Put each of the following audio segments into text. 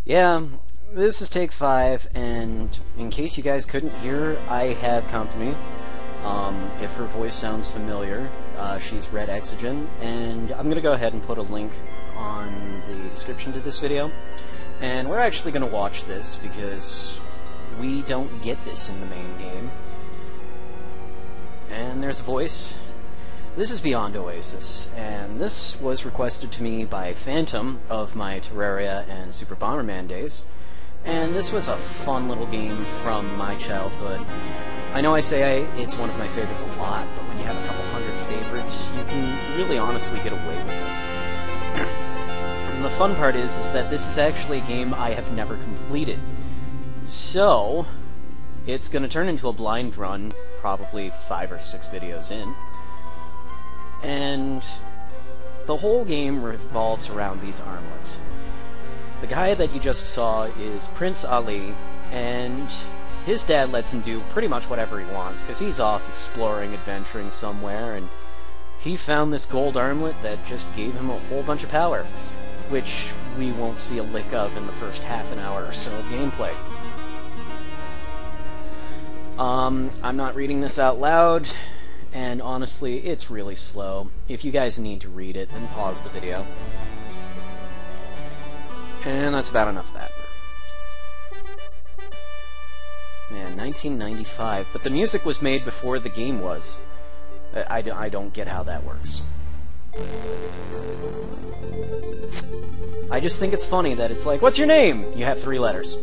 Yeah, this is take 5, and in case you guys couldn't hear, I have company. If her voice sounds familiar, she's RedExogen, and I'm gonna go ahead and put a link on the description to this video. And we're actually gonna watch this because we don't get this in the main game. And there's a voice. This is Beyond Oasis, and this was requested to me by Phantom of my Terraria and Super Bomberman days, and this was a fun little game from my childhood. I know I say it's one of my favorites a lot, but when you have a couple hundred favorites, you can really honestly get away with it. And the fun part is that this is actually a game I have never completed. So, it's going to turn into a blind run, probably 5 or 6 videos in. And the whole game revolves around these armlets. The guy that you just saw is Prince Ali, and his dad lets him do pretty much whatever he wants, because he's off exploring, adventuring somewhere, and he found this gold armlet that just gave him a whole bunch of power, which we won't see a lick of in the first half an hour or so of gameplay. I'm not reading this out loud, and honestly, it's really slow. If you guys need to read it, then pause the video. And that's about enough of that. Man, 1995, but the music was made before the game was. I don't get how that works. I just think it's funny that it's like, what's your name? You have 3 letters.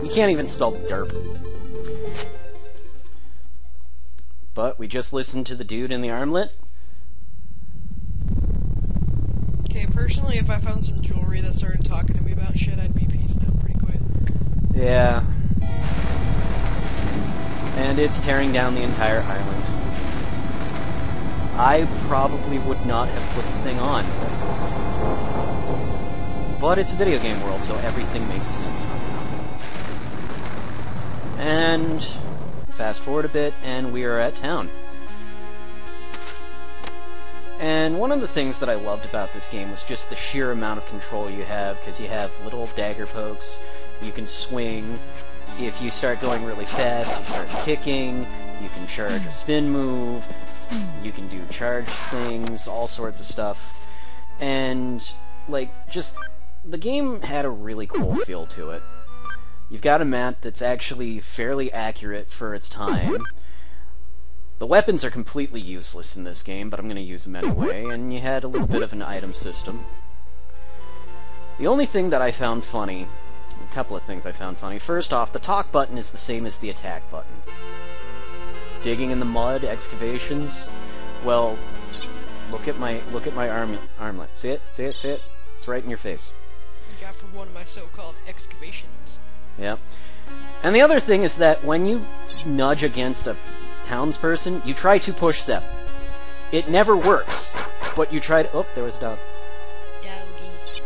You can't even spell derp. But we just listened to the dude in the armlet. Okay, personally, if I found some jewelry that started talking to me about shit, I'd be peacing out pretty quick. Yeah. And it's tearing down the entire island. I probably would not have put the thing on. But it's a video game world, so everything makes sense somehow. And fast forward a bit, and we are at town. And one of the things that I loved about this game was just the sheer amount of control you have, because you have little dagger pokes, you can swing, if you start going really fast, he starts kicking, you can charge a spin move, you can do charge things, all sorts of stuff. And, like, just, the game had a really cool feel to it. You've got a map that's actually fairly accurate for its time. The weapons are completely useless in this game, but I'm going to use them anyway, and you had a little bit of an item system. The only thing that I found funny, a couple of things I found funny. First off, the talk button is the same as the attack button. Digging in the mud, excavations. Well, look at my armlet. See it? See it? See it? It's right in your face. I got from one of my so-called excavations. Yeah. And the other thing is that when you nudge against a townsperson, you try to push them. It never works, but you try to... Oh, there was a dog. Doggy.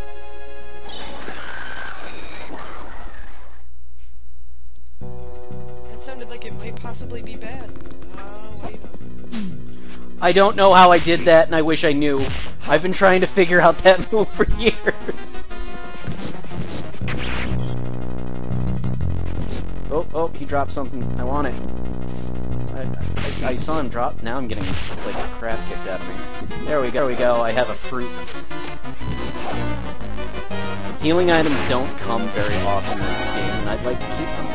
That sounded like it might possibly be bad. Wait up. I don't know how I did that, and I wish I knew. I've been trying to figure out that move for years. Oh, he dropped something. I want it. I saw him drop. Now I'm getting, like, crap kicked out of me. There we go. There we go. I have a fruit. Healing items don't come very often in this game, and I'd like to keep them.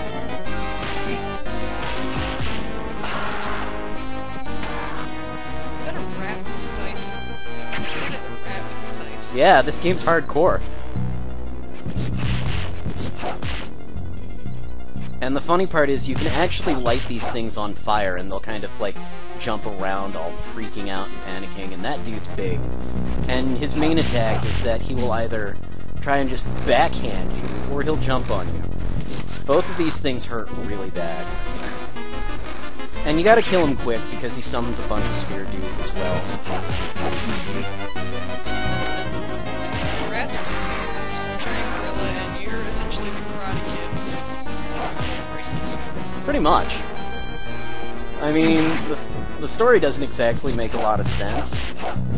Is that a rat with a scythe? What is a rat with a scythe? Yeah, this game's hardcore. And the funny part is you can actually light these things on fire and they'll kind of like jump around all freaking out and panicking, and that dude's big. And his main attack is that he will either try and just backhand you or he'll jump on you. Both of these things hurt really bad. And you gotta kill him quick because he summons a bunch of spear dudes as well. Rats with spears, giant gorilla, and you're essentially the Karate Kid. Pretty much. I mean, the story doesn't exactly make a lot of sense,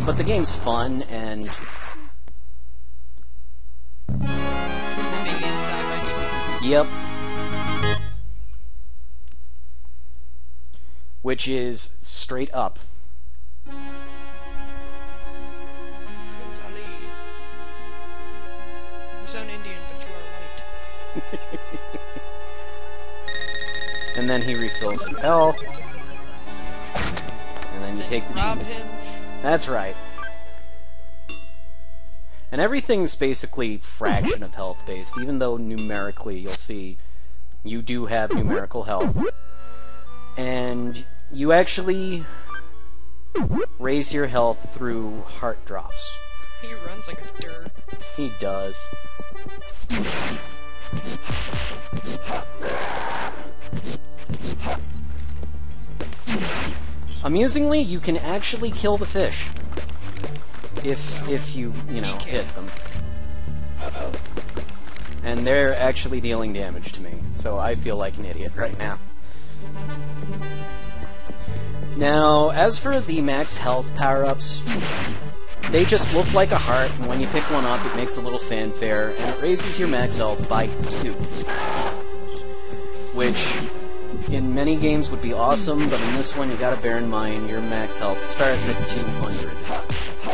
but the game's fun, and... Yep. Which is straight up. Prince Ali. You sound Indian, but you are white. And then he refills his health. And then you take the cheese. Him. That's right. And everything's basically fraction of health based, even though numerically you'll see you do have numerical health. And you actually raise your health through heart drops. He runs like a deer. He does. Amusingly, you can actually kill the fish. If you know, hit them. And they're actually dealing damage to me, so I feel like an idiot right now. Now, as for the max health power-ups, they just look like a heart, and when you pick one up, it makes a little fanfare, and it raises your max health by 2. Which, in many games would be awesome, but in this one you gotta bear in mind your max health starts at 200.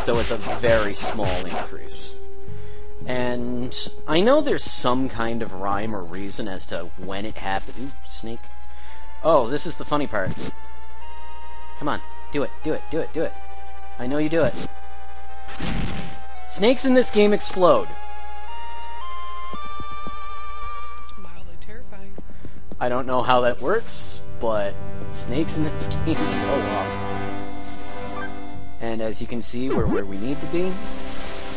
So it's a very small increase. And I know there's some kind of rhyme or reason as to when it happened. Ooh, snake. Oh, this is the funny part. Come on, do it, do it, do it, do it. I know you do it. Snakes in this game explode. Mildly terrifying. I don't know how that works, but snakes in this game blow up. And as you can see, we're where we need to be,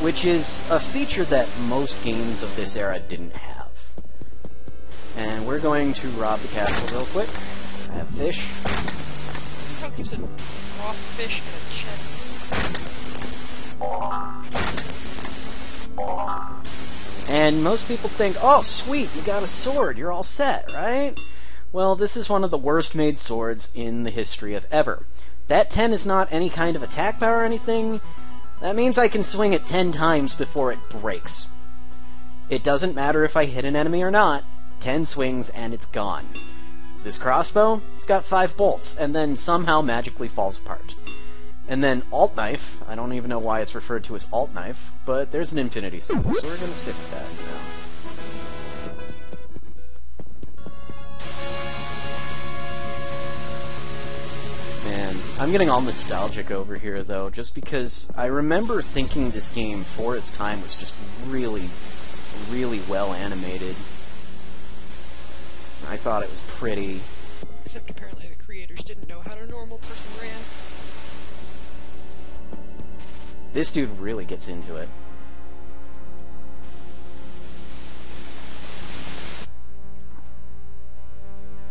which is a feature that most games of this era didn't have. And we're going to rob the castle real quick. I have fish. How keeps a raw fish in a chest? And most people think, oh, sweet, you got a sword, you're all set, right? Well, this is one of the worst made swords in the history of ever. That 10 is not any kind of attack power or anything. That means I can swing it 10 times before it breaks. It doesn't matter if I hit an enemy or not. 10 swings and it's gone. This crossbow, it's got 5 bolts, and then somehow magically falls apart. And then alt knife, I don't even know why it's referred to as alt knife, but there's an infinity symbol, so we're going to stick with that for now. Man, I'm getting all nostalgic over here, though, just because I remember thinking this game, for its time, was just really, really well animated. I thought it was pretty. Except apparently the creators didn't know how a normal person ran. This dude really gets into it.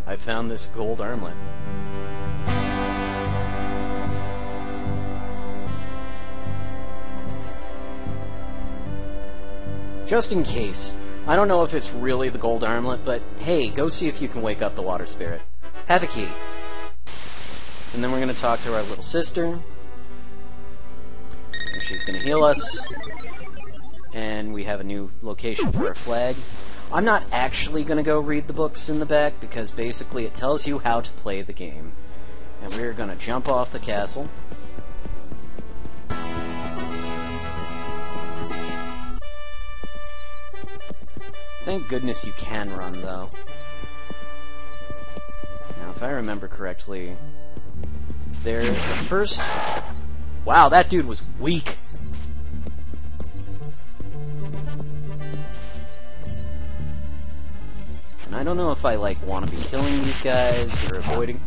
I found this gold armlet. Just in case. I don't know if it's really the gold armlet, but hey, go see if you can wake up the water spirit. Have a key. And then we're going to talk to our little sister. And she's going to heal us. And we have a new location for our flag. I'm not actually going to go read the books in the back, because basically it tells you how to play the game. And we're going to jump off the castle. Thank goodness you can run, though. Now, if I remember correctly, there's the first... Wow, that dude was weak! And I don't know if I, like, want to be killing these guys or avoiding...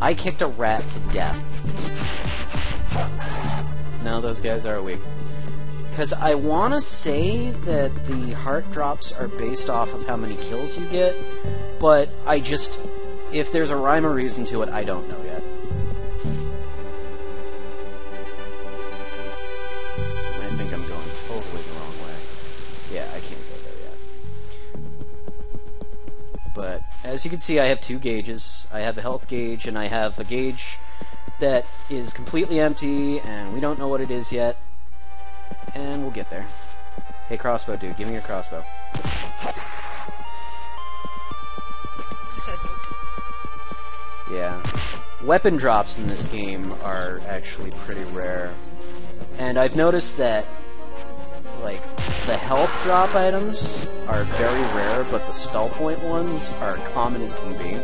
I kicked a rat to death. No, those guys are weak. Because I want to say that the heart drops are based off of how many kills you get, but I just... If there's a rhyme or reason to it, I don't know yet. I think I'm going totally the wrong way. Yeah, I can't go there yet. But as you can see, I have two gauges. I have a health gauge, and I have a gauge that is completely empty, and we don't know what it is yet. And we'll get there. Hey, crossbow dude, give me your crossbow. He said nope. Yeah. Weapon drops in this game are actually pretty rare. And I've noticed that, like, the health drop items are very rare, but the spell point ones are common as can be.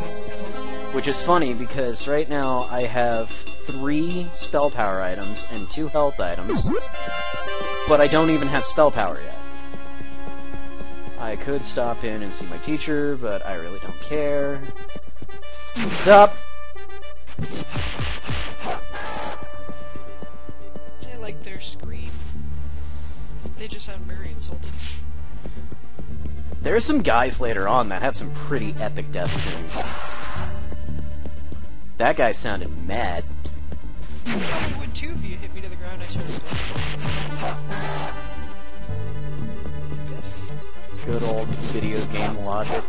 Which is funny, because right now I have 3 spell power items and 2 health items, but I don't even have spell power yet. I could stop in and see my teacher, but I really don't care. What's up? I like their scream. They just sound very insulted. There are some guys later on that have some pretty epic death screams. That guy sounded mad. You probably would too if you hit me to the ground. I started Good old video game logic.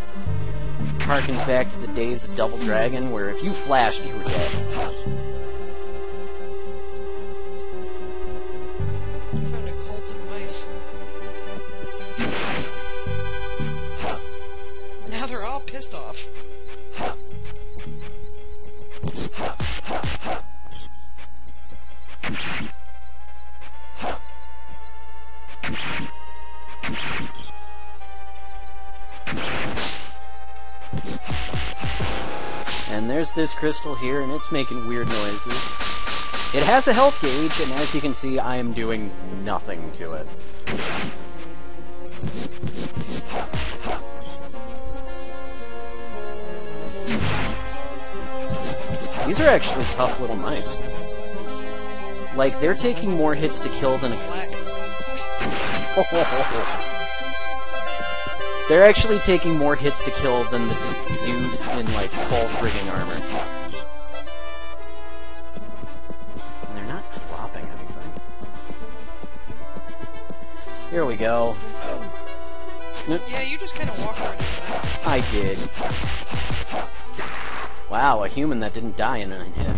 Harkens back to the days of Double Dragon, where if you flashed, you were dead. I found a cult of mice. Now they're all pissed off. And there's this crystal here, and it's making weird noises. It has a health gauge, and as you can see, I am doing nothing to it. These are actually tough little mice. Like, they're taking more hits to kill than a... Black. They're actually taking more hits to kill than the dudes in, like, full frigging armor. And they're not dropping anything. Here we go. Yeah, you just kind of walk right into that. I did. Wow, a human that didn't die in a hit.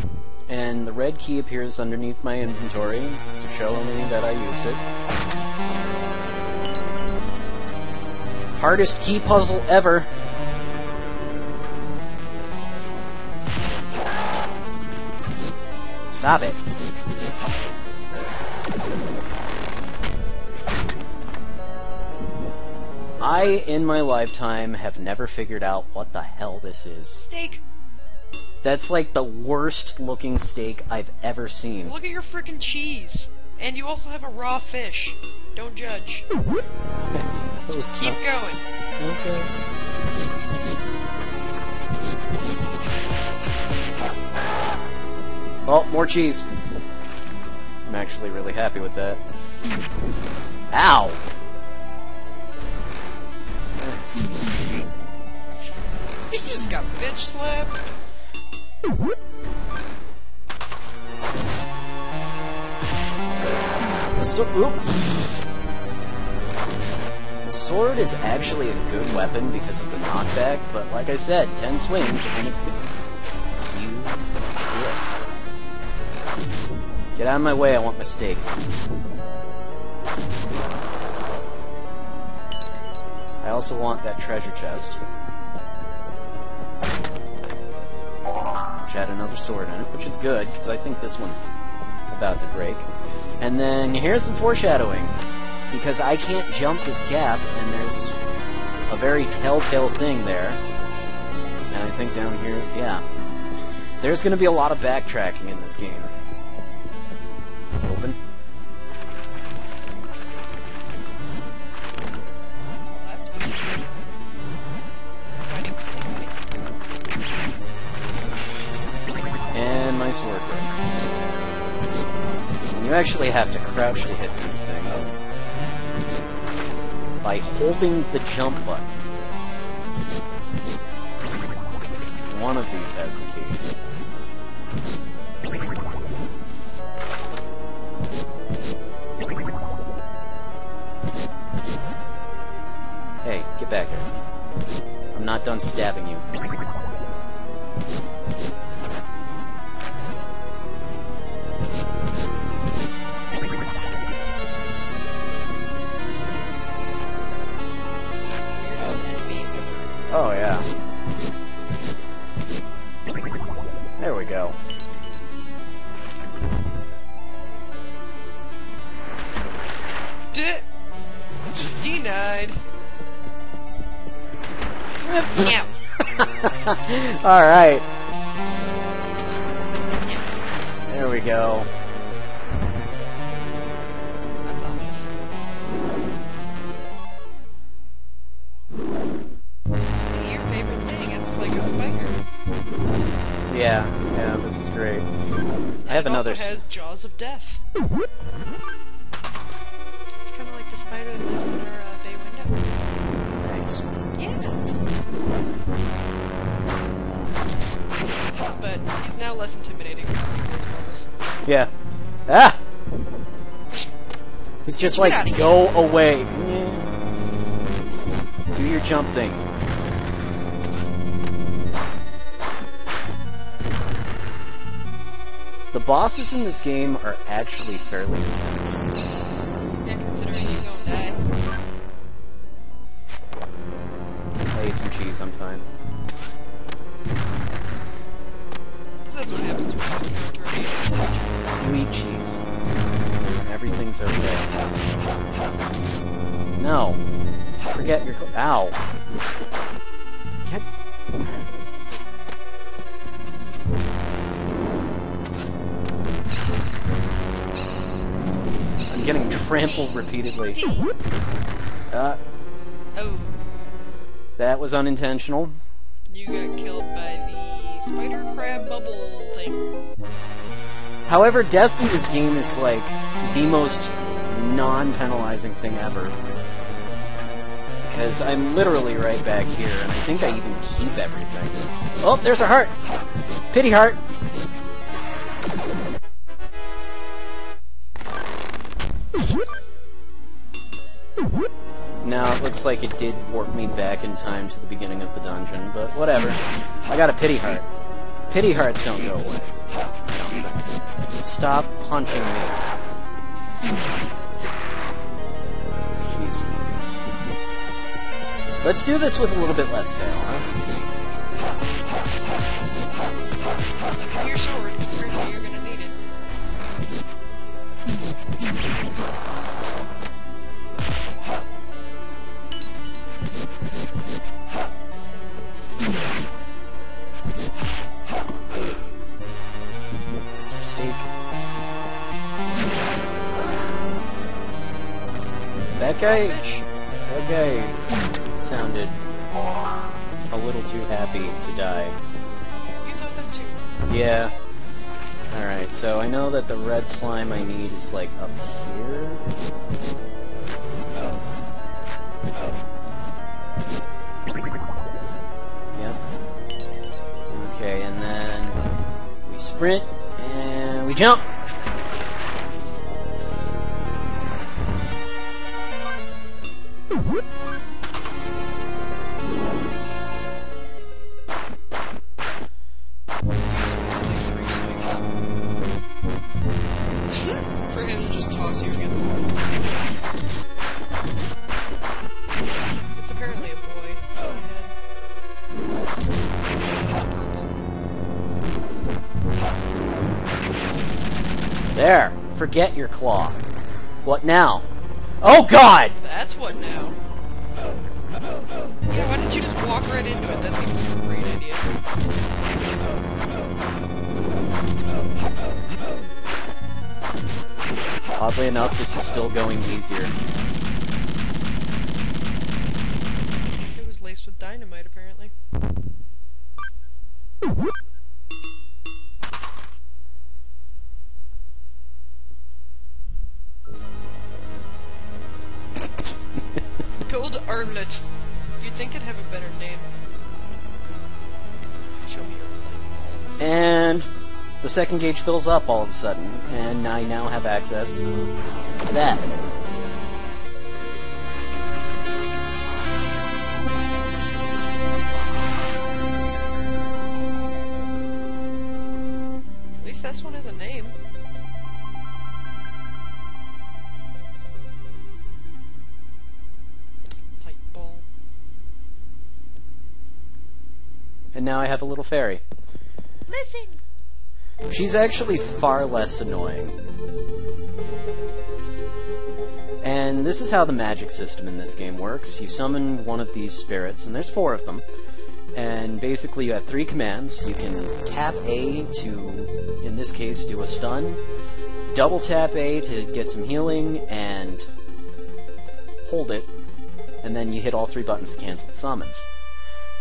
And the red key appears underneath my inventory to show me that I used it. Hardest key puzzle ever. Stop it. I, in my lifetime, have never figured out what the hell this is. Steak! That's like the worst looking steak I've ever seen. Look at your frickin' cheese! And you also have a raw fish. Don't judge. Just keep going. Okay. Oh, more cheese. I'm actually really happy with that. Ow! You just got bitch slapped. The sword is actually a good weapon because of the knockback, but like I said, 10 swings and it's good. You did. Get out of my way, I want my steak. I also want that treasure chest. Which had another sword in it, which is good, because I think this one's about to break. And then here's some foreshadowing, because I can't jump this gap, and there's a very telltale thing there. And I think down here, yeah. There's going to be a lot of backtracking in this game. Open. That's weird. And my sword broke. And you actually have to crouch to hit these things by holding the jump button. One of these has the key. Hey, get back here. I'm not done. done stabbing you. Oh, yeah. There we go. Denied. Yeah. Alright. There we go. That's obvious. Your favorite thing, it's like a spider. Yeah, this is great. I have it another. Also has jaws of death. It's kind of like the spider that lives in our bay window. Thanks. Yeah. But he's now less intimidating because he blows bubbles. Yeah. Ah! He's just Get like, out of here. go away. Do your jump thing. The bosses in this game are actually fairly intense. Yeah, considering you don't die. I ate some cheese, I'm fine. That's what happens when you encounter You eat cheese. Everything's okay. No. Forget your... Ow. Get... I'm getting trampled repeatedly. Oh, That was unintentional. you got killed by the spider crab bubble thing. However, death in this game is like the most non-penalizing thing ever. Because I'm literally right back here, and I think I even keep everything. Oh, there's a heart! Pity heart! No, it looks like it did warp me back in time to the beginning of the dungeon, but whatever. I got a pity heart. Pity hearts don't go away. I don't think. Stop punching me. Jeez. Let's do this with a little bit less fail, huh? Your sword, because apparently you're gonna need it. That guy sounded a little too happy to die. You thought that too. Yeah. Alright, so I know that the red slime I need is like up here. Yep. Okay, and then we sprint and we jump! For him to just toss you against him. It's apparently a boy. Oh. There! Forget your claw. What now? Oh god! That's what now. Yeah, why didn't you just walk right into it? That seems like a great idea. Oddly enough, this is still going easier. It was laced with dynamite, apparently. Gold armlet. You'd think it'd have a better name. Show me your And the second gauge fills up all of a sudden, and I now have access to that. least this one has a name. Light ball. And now I have a little fairy. Listen! She's actually far less annoying. And this is how the magic system in this game works. You summon one of these spirits, and there's 4 of them. And basically you have 3 commands. You can tap A to, in this case, do a stun, double tap A to get some healing, and hold it, and then you hit all 3 buttons to cancel the summons.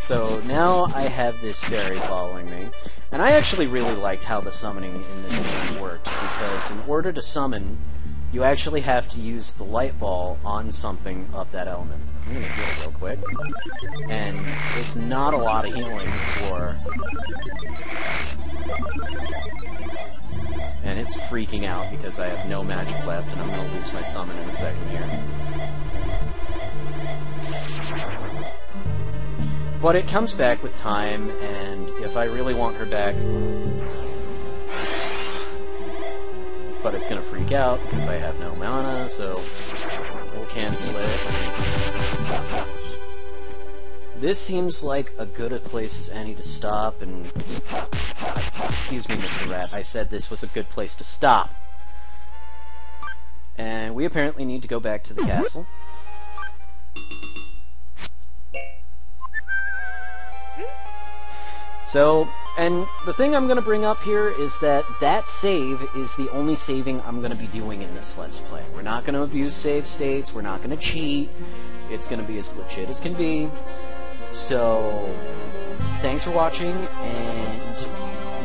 So now I have this fairy following me, and I actually really liked how the summoning in this game worked, because in order to summon, you actually have to use the light ball on something of that element. I'm going to heal real quick. And it's not a lot of healing for... And it's freaking out because I have no magic left, and I'm going to lose my summon in a second here. But it comes back with time, and if I really want her back... But it's going to freak out because I have no mana, so we'll cancel it. This seems like a good a place as any to stop, and... Excuse me, Mr. Rat, I said this was a good place to stop. And we apparently need to go back to the castle. So, and the thing I'm going to bring up here is that that save is the only saving I'm going to be doing in this Let's Play. We're not going to abuse save states, we're not going to cheat, it's going to be as legit as can be. So, thanks for watching, and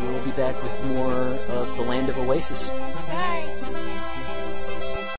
we will be back with more of the Land of Oasis. Bye!